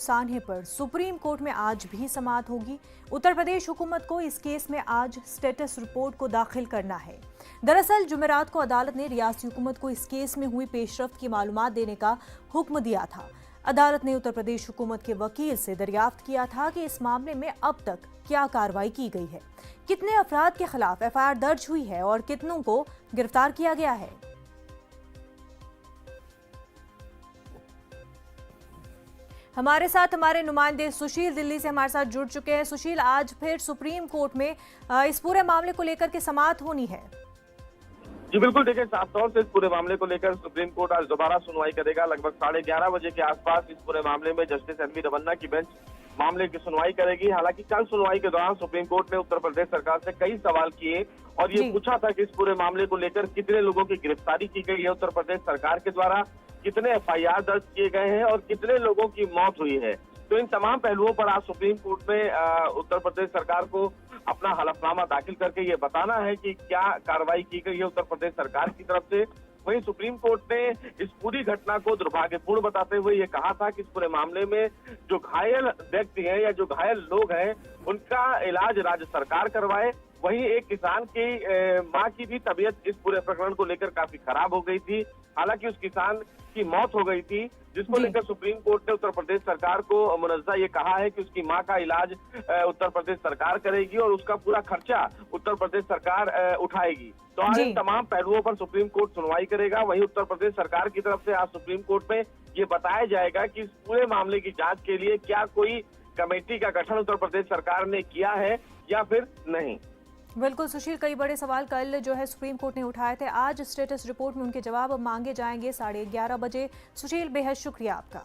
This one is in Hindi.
सान्हे पर सुप्रीम कोर्ट में आज भी समाअत होगी। उत्तर प्रदेश हुकूमत को इस केस में आज स्टेटस रिपोर्ट को दाखिल करना है। दरअसल जुमेरात को अदालत ने रियासती हुकूमत को इस केस में हुई पेशरफ्त की मालूमात देने का हुक्म दिया था। अदालत ने उत्तर प्रदेश हुकूमत के वकील से दरियाफ्त किया था कि इस मामले में अब तक क्या कार्रवाई की गई है, कितने अफराद के खिलाफ एफआईआर दर्ज हुई है और कितनों को गिरफ्तार किया गया है। हमारे साथ हमारे नुमाइंदे सुशील दिल्ली से हमारे साथ जुड़ चुके हैं। सुशील, आज फिर सुप्रीम कोर्ट में इस पूरे मामले को लेकर के समाअत होनी है। जी बिल्कुल, देखिए साफ तौर से इस पूरे मामले को लेकर सुप्रीम कोर्ट आज दोबारा सुनवाई करेगा। लगभग 11:30 बजे के आसपास इस पूरे मामले में जस्टिस एनवी रमन्ना की बेंच मामले की सुनवाई करेगी। हालांकि कल सुनवाई के दौरान सुप्रीम कोर्ट ने उत्तर प्रदेश सरकार से कई सवाल किए और ये पूछा था कि इस पूरे मामले को लेकर कितने लोगों की गिरफ्तारी की गई है उत्तर प्रदेश सरकार के द्वारा, कितने एफआईआर दर्ज किए गए हैं और कितने लोगों की मौत हुई है। तो इन तमाम पहलुओं पर आज सुप्रीम कोर्ट में उत्तर प्रदेश सरकार को अपना हलफनामा दाखिल करके ये बताना है कि क्या कार्रवाई की गई है उत्तर प्रदेश सरकार की तरफ से। वहीं सुप्रीम कोर्ट ने इस पूरी घटना को दुर्भाग्यपूर्ण बताते हुए ये कहा था कि इस पूरे मामले में जो घायल व्यक्ति हैं या जो घायल लोग हैं उनका इलाज राज्य सरकार करवाए। वहीं एक किसान की मां की भी तबीयत इस पूरे प्रकरण को लेकर काफी खराब हो गई थी। हालांकि उस किसान की मौत हो गई थी, जिसको लेकर सुप्रीम कोर्ट ने उत्तर प्रदेश सरकार को मुनज़्ज़ा ये कहा है कि उसकी मां का इलाज उत्तर प्रदेश सरकार करेगी और उसका पूरा खर्चा उत्तर प्रदेश सरकार उठाएगी। तो आज इन तमाम पहलुओं पर सुप्रीम कोर्ट सुनवाई करेगा। वहीं उत्तर प्रदेश सरकार की तरफ से आज सुप्रीम कोर्ट में ये बताया जाएगा कि इस पूरे मामले की जांच के लिए क्या कोई कमेटी का गठन उत्तर प्रदेश सरकार ने किया है या फिर नहीं। बिल्कुल सुशील, कई बड़े सवाल कल जो है सुप्रीम कोर्ट ने उठाए थे। आज स्टेटस रिपोर्ट में उनके जवाब मांगे जाएंगे 11:30 बजे। सुशील, बेहद शुक्रिया आपका।